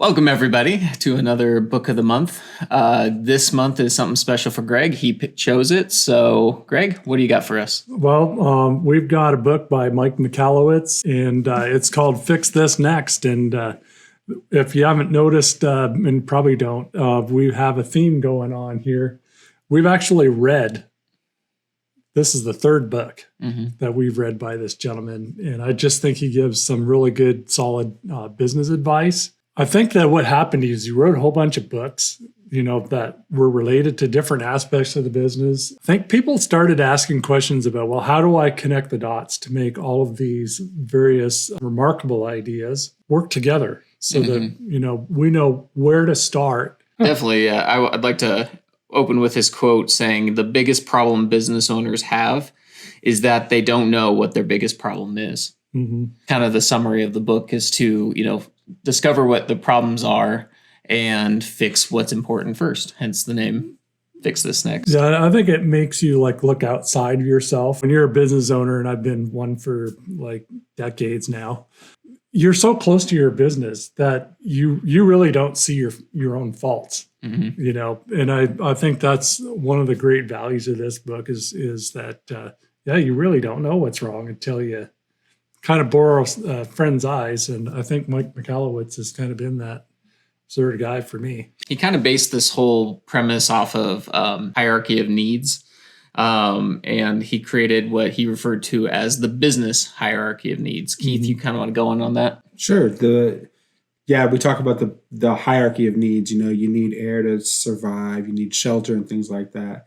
Welcome, everybody, to another book of the month. This month is something special for Greg. He chose it. So, Greg, what do you got for us? Well, we've got a book by Mike Michalowicz, and it's called Fix This Next. And if you haven't noticed, and probably don't, we have a theme going on here. We've actually read, this is the third book that we've read by this gentleman. And I just think he gives some really good, solid business advice. I think that what happened is he wrote a whole bunch of books, that were related to different aspects of the business. I think people started asking questions about, well, how do I connect the dots to make all of these various remarkable ideas work together so that, we know where to start? Definitely. I'd like to open with his quote saying, the biggest problem business owners have is that they don't know what their biggest problem is. Kind of the summary of the book is to, discover what the problems are and fix what's important first. Hence the name, Fix This Next. Yeah, I think it makes you look outside of yourself. When you're a business owner, and I've been one for decades now, you're so close to your business that you really don't see your own faults. And I think that's one of the great values of this book is that you really don't know what's wrong until you kind of borrow a friend's eyes. And I think Mike Michalowicz has kind of been that sort of guy for me. He kind of based this whole premise off of hierarchy of needs. And he created what he referred to as the business hierarchy of needs. Keith, you kind of want to go on that? Sure. We talk about the hierarchy of needs. You need air to survive, you need shelter and things like that.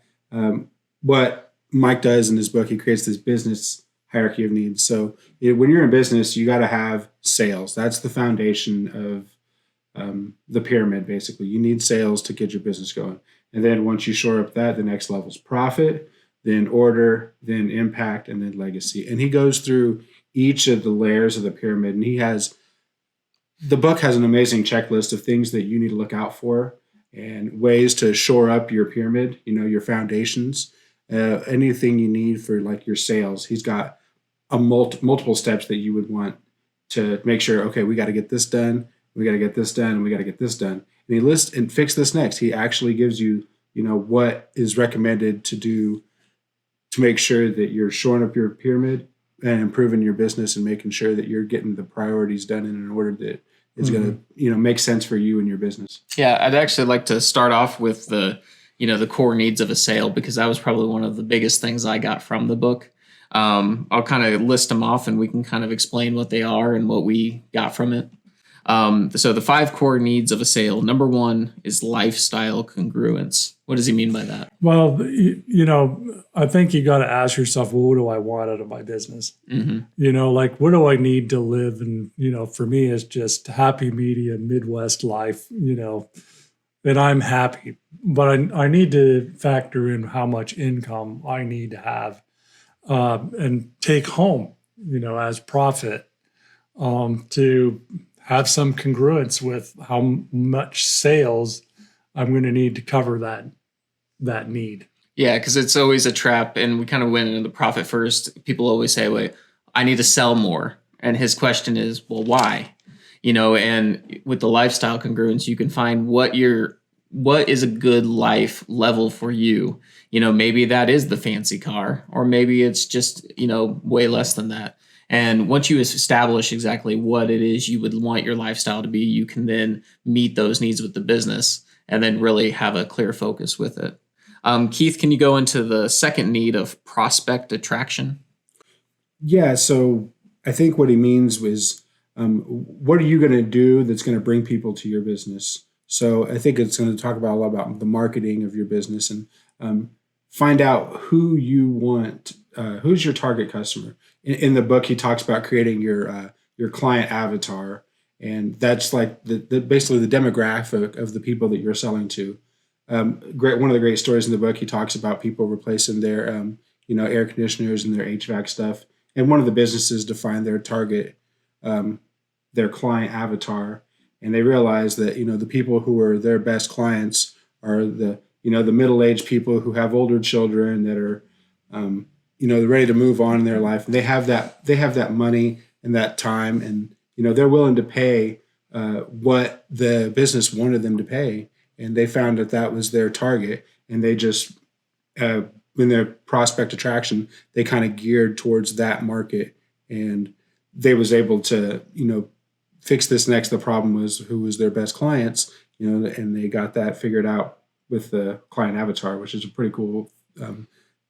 What Mike does in his book, he creates this business hierarchy of needs. So when you're in business, you got to have sales. That's the foundation of the pyramid, basically. You need sales to get your business going. And then once you shore up that, the next level is profit, then order, then impact, and then legacy. And he goes through each of the layers of the pyramid. And the book has an amazing checklist of things that you need to look out for and ways to shore up your pyramid, your foundations. Anything you need for your sales. He's got multiple steps that you would want to make sure, okay, we got to get this done, we got to get this done, and we got to get this done. And he lists and Fix This Next. He actually gives you, what is recommended to do to make sure that you're shoring up your pyramid and improving your business and making sure that you're getting the priorities done in an order that is going to, make sense for you and your business. Yeah, I'd actually like to start off with the core needs of a sale, because that was probably one of the biggest things I got from the book. I'll kind of list them off and we can kind of explain what they are and what we got from it. So the 5 core needs of a sale. Number 1 is lifestyle congruence. What does he mean by that? Well, I think you got to ask yourself, well, what do I want out of my business? What do I need to live? And, for me, it's just happy medium Midwest life, and I'm happy, but I need to factor in how much income I need to have and take home, as profit to have some congruence with how much sales I'm going to need to cover that need. Yeah, because it's always a trap, and we kind of went into the profit first. People always say, wait, I need to sell more. And his question is, well, why? And with the lifestyle congruence, you can find what is a good life level for you. Maybe that is the fancy car, or maybe it's just, way less than that. And once you establish exactly what it is you would want your lifestyle to be, you can then meet those needs with the business and then really have a clear focus with it. Keith, can you go into the second need of prospect attraction? Yeah, so I think what he means was, what are you going to do that's going to bring people to your business? So I think it's going to talk about a lot about the marketing of your business and find out who you want, who's your target customer. In the book, he talks about creating your client avatar, and that's basically the demographic of the people that you're selling to. One of the great stories in the book, he talks about people replacing their air conditioners and their HVAC stuff, and one of the businesses defined their target, their client avatar. And they realized that, the people who are their best clients are the middle-aged people who have older children that are, they're ready to move on in their life. And they have that money and that time, and, they're willing to pay what the business wanted them to pay, and they found that that was their target, and they just in their prospect attraction, they kind of geared towards that market, and they was able to fix this next. The problem was who was their best clients, and they got that figured out with the client avatar, which is a pretty cool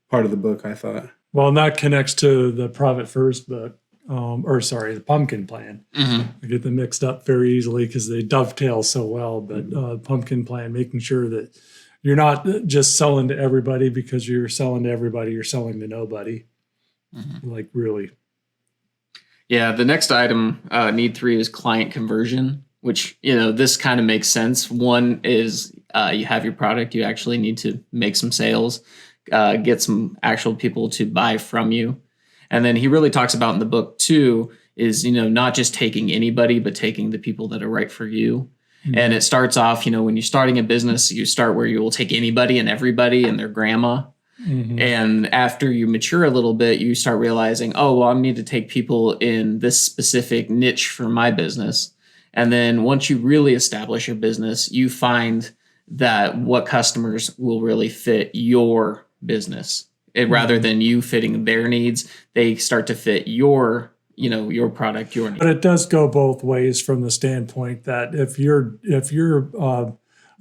part of the book, I thought. Well, and that connects to the Profit First book, the Pumpkin Plan. Mm-hmm. I get them mixed up very easily because they dovetail so well. But Pumpkin Plan, making sure that you're not just selling to everybody because you're selling to everybody, you're selling to nobody. Mm-hmm. Like really. Yeah, the next item, need 3, is client conversion, which, this kind of makes sense. One is you have your product, you actually need to make some sales, get some actual people to buy from you. And then he really talks about in the book too, is, not just taking anybody, but taking the people that are right for you. Mm-hmm. And it starts off, when you're starting a business, you start where you will take anybody and everybody and their grandma. Mm-hmm. And after you mature a little bit, you start realizing, oh, well, I need to take people in this specific niche for my business. And then once you really establish your business, you find that what customers will really fit your business. Rather than you fitting their needs, they start to fit your product, your needs. But it does go both ways from the standpoint that if you're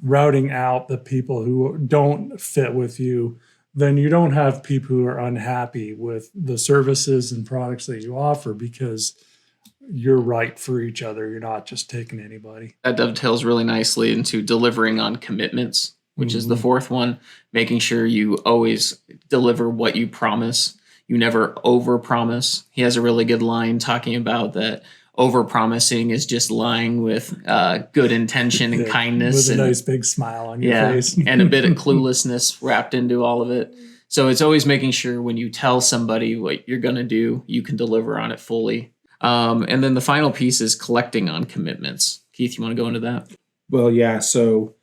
routing out the people who don't fit with you, then you don't have people who are unhappy with the services and products that you offer because you're right for each other. You're not just taking anybody. That dovetails really nicely into delivering on commitments, which is the 4th one, making sure you always deliver what you promise. You never overpromise. He has a really good line talking about that overpromising is just lying with good intention and kindness. With a nice big smile on your face. And a bit of cluelessness wrapped into all of it. So it's always making sure when you tell somebody what you're going to do, you can deliver on it fully. And then the final piece is collecting on commitments. Keith, you want to go into that? Well, yeah. So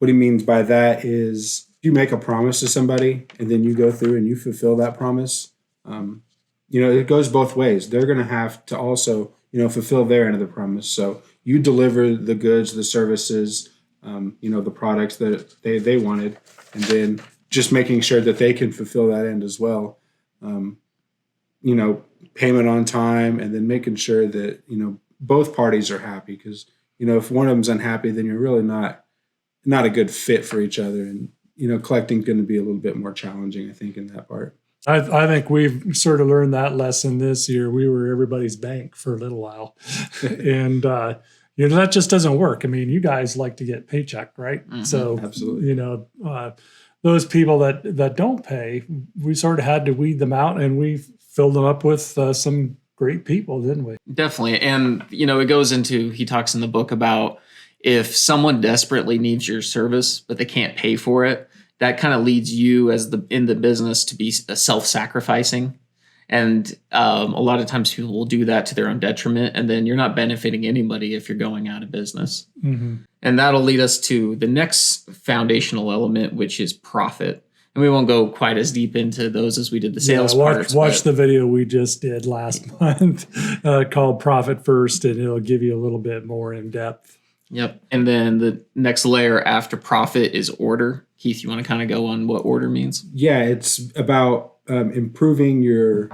what he means by that is you make a promise to somebody and then you go through and you fulfill that promise. It goes both ways. They're going to have to also, fulfill their end of the promise. So you deliver the goods, the services, the products that they wanted, and then just making sure that they can fulfill that end as well. Payment on time, and then making sure that, both parties are happy. Because, if one of them's unhappy, then you're really not a good fit for each other. And, collecting is going to be a little bit more challenging, I think, in that part. I think we've sort of learned that lesson this year. We were everybody's bank for a little while. And, that just doesn't work. I mean, you guys like to get paycheck, right? Mm-hmm. So, absolutely. Those people that don't pay, we sort of had to weed them out, and we filled them up with some great people, didn't we? Definitely. And, it goes into, he talks in the book about if someone desperately needs your service, but they can't pay for it, that kind of leads you in the business to be self-sacrificing. And a lot of times people will do that to their own detriment, and then you're not benefiting anybody if you're going out of business. Mm-hmm. And that'll lead us to the next foundational element, which is profit. And we won't go quite as deep into those as we did the sales parts. Watch the video we just did last month called Profit First, and it'll give you a little bit more in depth. Yep. And then the next layer after profit is order. Keith, you want to kind of go on what order means? Yeah, it's about improving your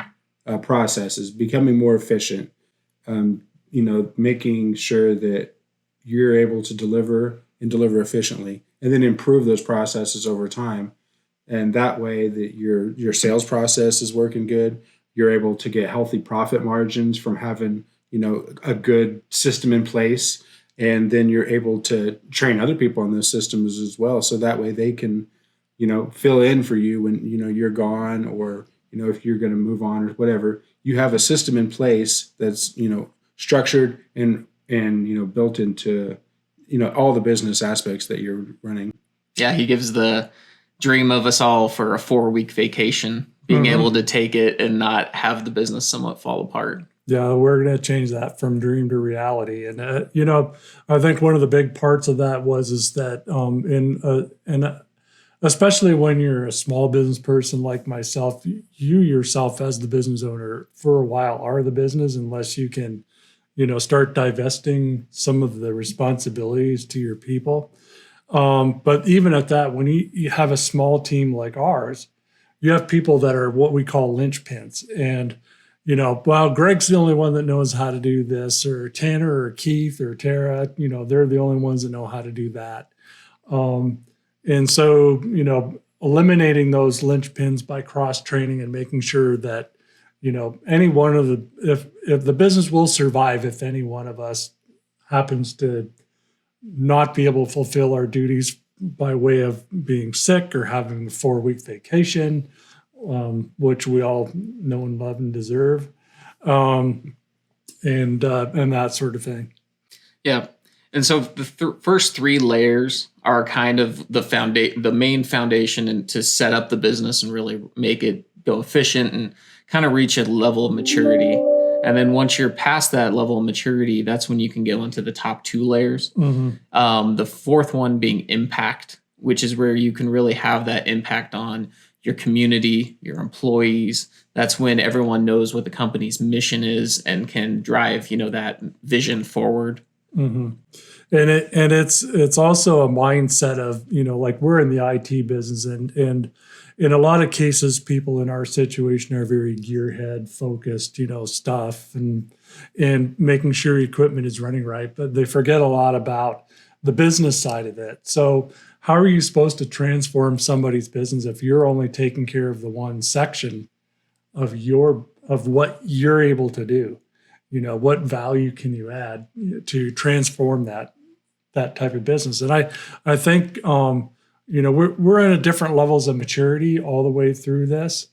processes, becoming more efficient, making sure that you're able to deliver efficiently, and then improve those processes over time. And that way that your sales process is working good. You're able to get healthy profit margins from having, a good system in place. And then you're able to train other people on those systems as well. So that way they can, fill in for you when, you're gone, or, if you're going to move on or whatever. You have a system in place that's, structured and built into, all the business aspects that you're running. Yeah, he gives the dream of us all for a 4-week vacation, being able to take it and not have the business somewhat fall apart. Yeah, we're going to change that from dream to reality. And, I think one of the big parts of that is that especially when you're a small business person like myself, you yourself as the business owner for a while are the business, unless you can, start divesting some of the responsibilities to your people. But even at that, when you have a small team like ours, you have people that are what we call linchpins. And, well, Greg's the only one that knows how to do this, or Tanner or Keith or Tara, they're the only ones that know how to do that. And so, eliminating those linchpins by cross training and making sure that, any one of if the business will survive if any one of us happens to not be able to fulfill our duties by way of being sick or having a 4-week vacation, which we all know and love and deserve, and that sort of thing. Yeah. And so the first 3 layers are kind of the main foundation, and to set up the business and really make it go efficient and kind of reach a level of maturity. And then once you're past that level of maturity, that's when you can go into the top 2 layers. Mm-hmm. The fourth one being impact, which is where you can really have that impact on your community, your employees. That's when everyone knows what the company's mission is and can drive, that vision forward. Mm-hmm. And it's also a mindset of, like we're in the IT business, and in a lot of cases, people in our situation are very gearhead focused, stuff and making sure equipment is running right, but they forget a lot about the business side of it. So how are you supposed to transform somebody's business if you're only taking care of the one section of what you're able to do? What value can you add to transform that type of business? And I think, we're in a different levels of maturity all the way through this,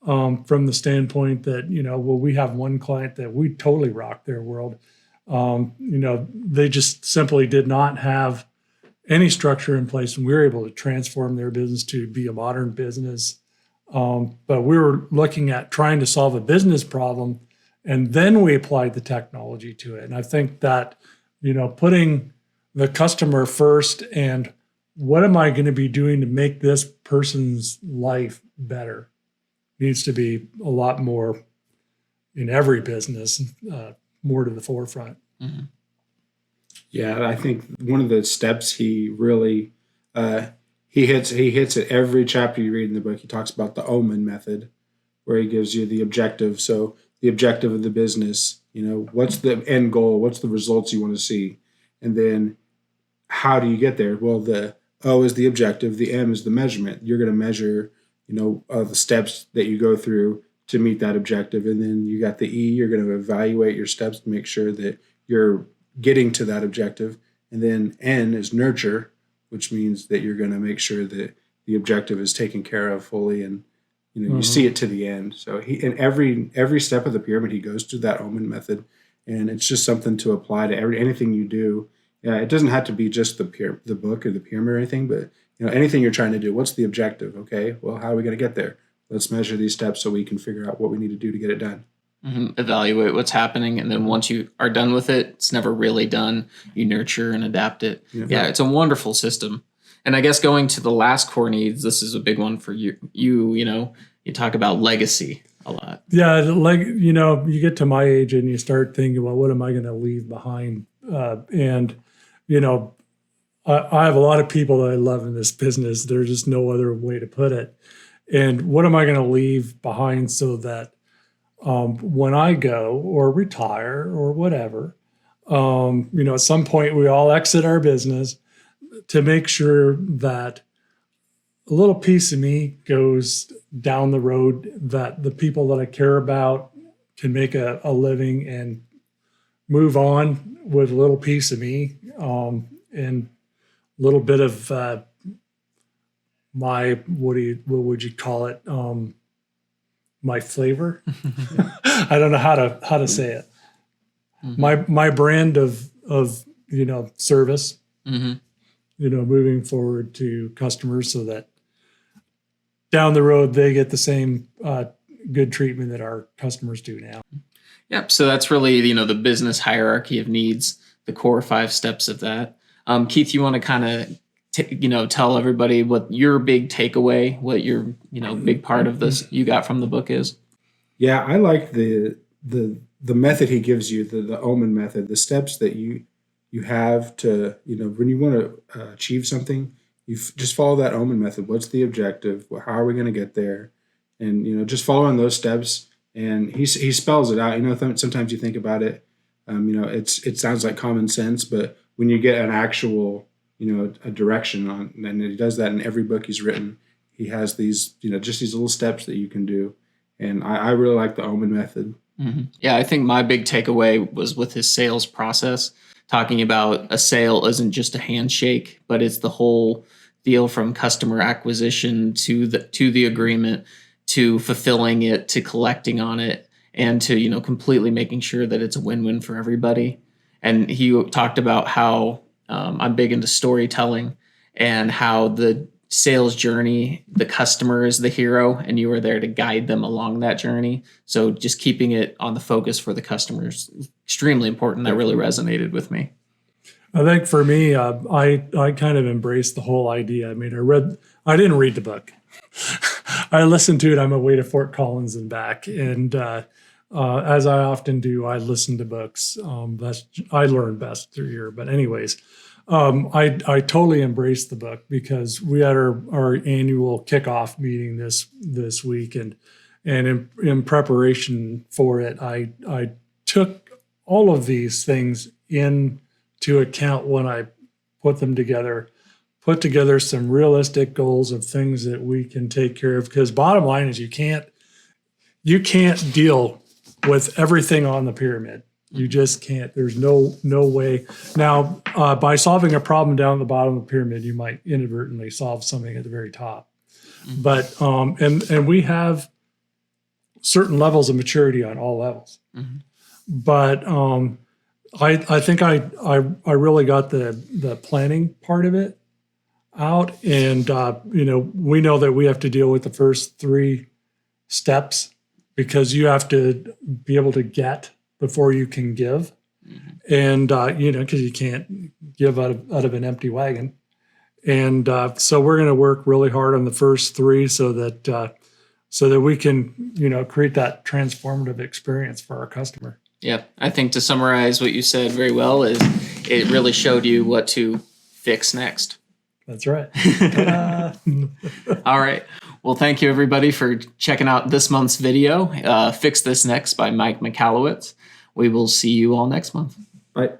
from the standpoint that, we have one client that we totally rocked their world. They just simply did not have any structure in place, and we were able to transform their business to be a modern business. But we were looking at trying to solve a business problem, and then we applied the technology to it. And I think that, putting the customer first and what am I going to be doing to make this person's life better needs to be a lot more in every business, more to the forefront. Mm-hmm. Yeah, I think one of the steps he really he hits at every chapter you read in the book. He talks about the Omen method, where he gives you the objective. So the objective of the business, what's the end goal? What's the results you want to see? And then how do you get there? Well, the O is the objective. The M is the measurement. You're going to measure, the steps that you go through to meet that objective. And then you got the E. You're going to evaluate your steps to make sure that you're getting to that objective. And then N is nurture, which means that you're going to make sure that the objective is taken care of fully, and you see it to the end. So in every step of the pyramid, he goes through that Omen method, and it's just something to apply to anything you do. It doesn't have to be just the book or the pyramid or anything, but anything you're trying to do. What's the objective? Okay, well, how are we going to get there? Let's measure these steps so we can figure out what we need to do to get it done. Mm-hmm. Evaluate what's happening, and then once you are done with it, it's never really done. You nurture and adapt it. Yeah, it's a wonderful system. And I guess going to the last core needs, this is a big one for you. You talk about legacy a lot. Yeah, you get to my age and you start thinking, well, what am I going to leave behind? I have a lot of people that I love in this business. There's just no other way to put it. And what am I going to leave behind so that when I go or retire or whatever, at some point we all exit our business, to make sure that a little piece of me goes down the road, that the people that I care about can make a living and move on with a little piece of me, and a little bit of my, what would you call it? My flavor. I don't know how to say it. Mm-hmm. My brand of service. Mm-hmm. Moving forward to customers, so that down the road they get the same good treatment that our customers do now. Yep. So that's really the business hierarchy of needs, the core 5 steps of that. Keith, you want to kind of tell everybody what your big takeaway, what your big part of this you got from the book is? Yeah, I like the the method he gives you, the Omen method, the steps that you have to, when you want to achieve something, just follow that Omen method. What's the objective? How are we going to get there? And just following those steps. And he spells it out. Sometimes you think about it, it sounds like common sense, but when you get an actual, a direction on, and he does that in every book he's written. He has these, just these little steps that you can do. And I really like the Omen method. Mm-hmm. Yeah, I think my big takeaway was with his sales process, talking about a sale isn't just a handshake, but it's the whole deal from customer acquisition to the agreement, to fulfilling it, to collecting on it, and to, completely making sure that it's a win-win for everybody. And he talked about how I'm big into storytelling and how the sales journey, the customer is the hero and you are there to guide them along that journey. So just keeping it on the focus for the customers is extremely important. That really resonated with me. I think for me, I kind of embraced the whole idea. I mean, I didn't read the book. I listened to it on my way to Fort Collins and back. And as I often do, I listen to books. I learn best through here. But anyways, I totally embraced the book because we had our annual kickoff meeting this week. And in preparation for it, I took all of these things into account when I put them together. Put together some realistic goals of things that we can take care of. Because bottom line is you can't deal with everything on the pyramid. You just can't. There's no way. Now, by solving a problem down at the bottom of the pyramid, you might inadvertently solve something at the very top. Mm-hmm. But and we have certain levels of maturity on all levels. Mm-hmm. But I think I really got the planning part of it out, and we know that we have to deal with the first 3 steps because you have to be able to get before you can give, mm-hmm. and because you can't give out of an empty wagon, and so we're going to work really hard on the first 3 so that we can create that transformative experience for our customer. Yeah, I think to summarize what you said very well is it really showed you what to fix next. That's right. All right. Well, thank you, everybody, for checking out this month's video, Fix This Next by Mike Michalowicz. We will see you all next month. Bye.